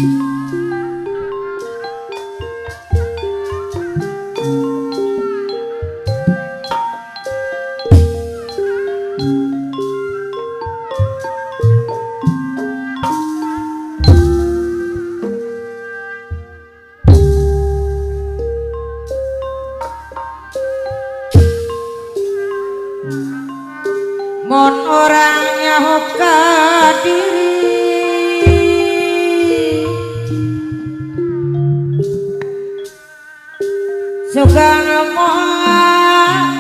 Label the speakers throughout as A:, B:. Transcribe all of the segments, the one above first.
A: Mon orangnya hoka diri suka ngomong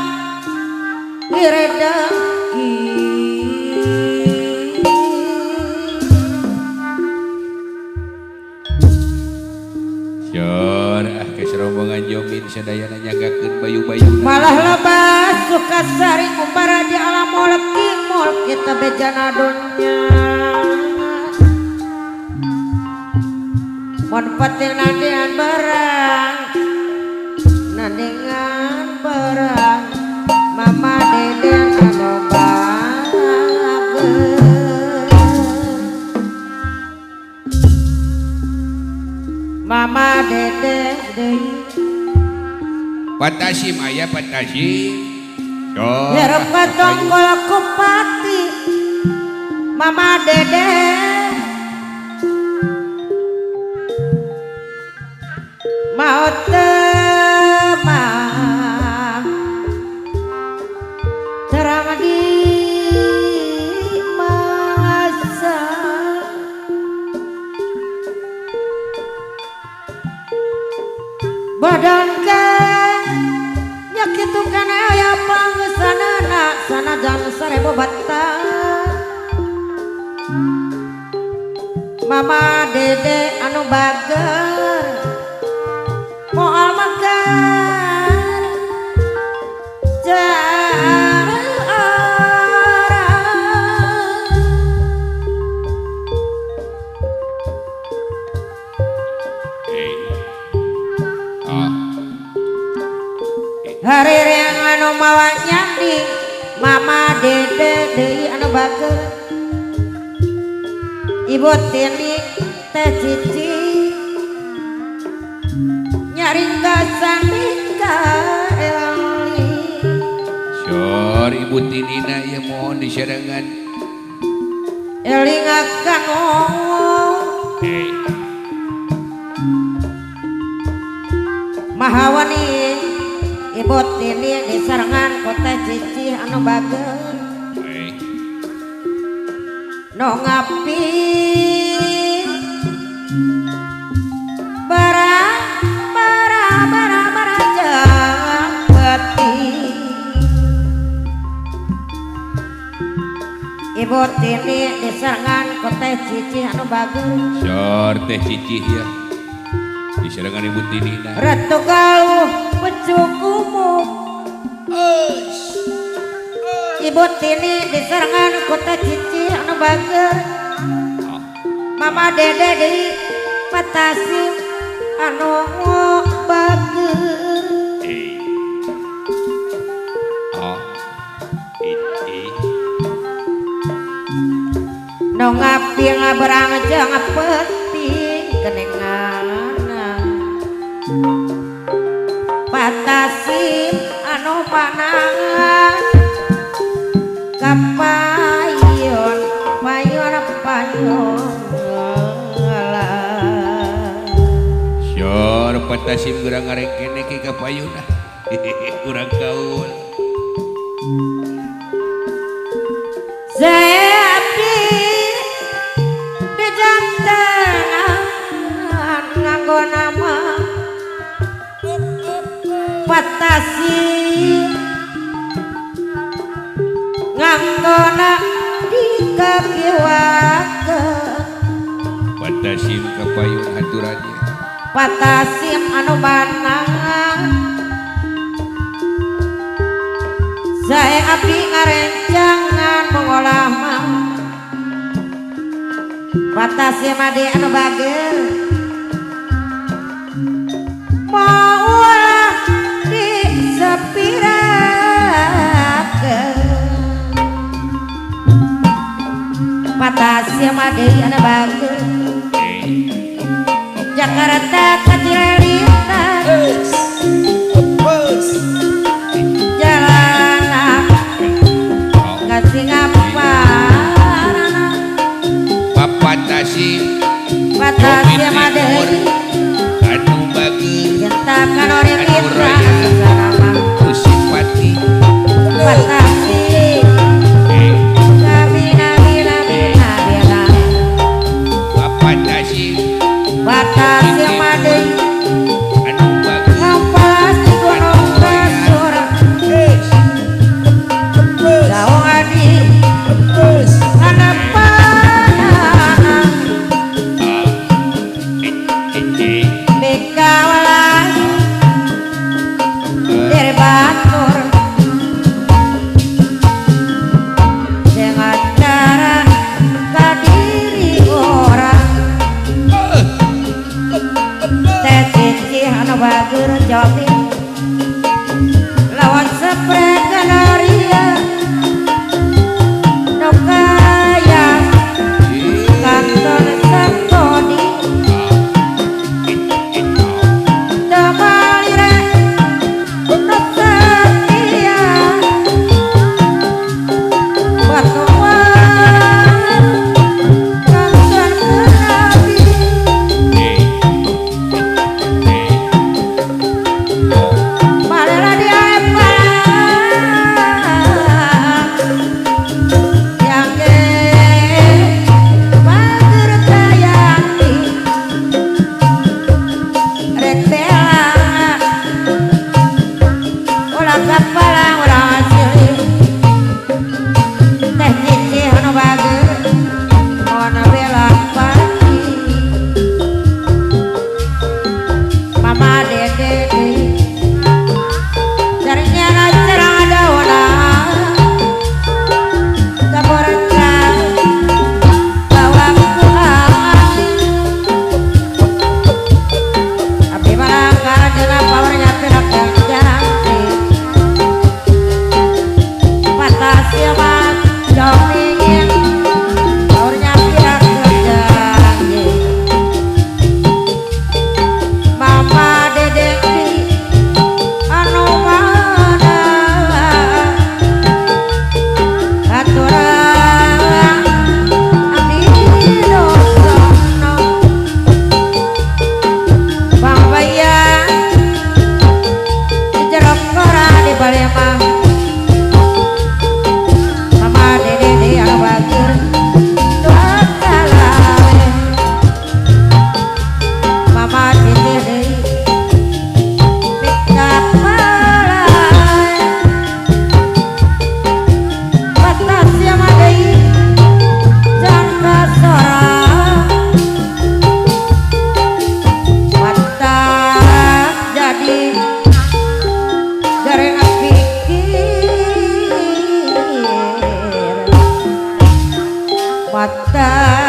A: diredeki
B: Syur keserombongan jomin sadayana nyagakeun bayu-bayu
A: malah lebas suka saring umpara di alam moleki mol kita bejana dunya mon penting nandingan berang nandingan berang mama dede anu bagus mama dede deui
B: Patasim aya patasim
A: Nyerep tonggol kupati mama dede mau temang terang di masa badan nyakitu kana aya panggesanana sanajan sarebo batang mama dede anu bager moal makan hari yang anu mawa nyanding mama dede deui anu bager ibu tini teh cici nyaringgasan mika eli
B: Syur ibu tinina ya mohon disarangan
A: elingakan mahawani ibu tini disarangan kota cici anu bager no ngapi bara jang peti ibu tini disarangan kota cici anu bager
B: Syur teh cicih ya disarangan ibu tinina
A: ratu galuh pucuk umum ibu tini disarangan kota cici anu bager mama dede di patasim anu bager no ngapi ngaberang jang penting kenengana patasim anu panangan kapayon payon
B: Syur patasim gerang ngareng kene ke kapayuna kurang gaul
A: saya abdi di jantan nganggo nama patasim nganggona di kakiwakeun
B: patasim kapayun haturannya
A: patasim anu banang saya abdi ngarencangan mengolah mah patasim ade anu bager mau di sepirakeun patasim ade anu bager Jakarta kecilita jalan kasih ngapa
B: Papa Tasik
A: batasi madei
B: anu bagus
A: jentakan orang
B: anu
A: kita
B: raya
A: sesama
B: Kusipati
A: batasi nabi nabi nabi nabi nabi
B: Papa Tasik
A: batasi madei
B: anu bagus
A: ngampas di gunung kasura jauh adi anak panah Bekawalan dari batur dengan cara kadiri orang teh cici anu bagur joti lawan sepret kanaria no kaya kantor sakodi Damalire Nusantara Batuan Kantor Kenabi Malela di Yang Bager Kayanti Rek ulah kapalang ulah asli teh cici anu bager ona bela pati mama dede carinya nacerang ada ona kaborka bawa pulang abdi mana karajana powernya pirak yang jarang batasi mas domingin powernya pirak kerjaan mama dedek anu mana aturan abdi dosono bang bayan dijerok koran di Palembang mama dede anu bagur doa kalale mama dede pikat malai batasi madei jangka sorang batak jadi garing pikir mata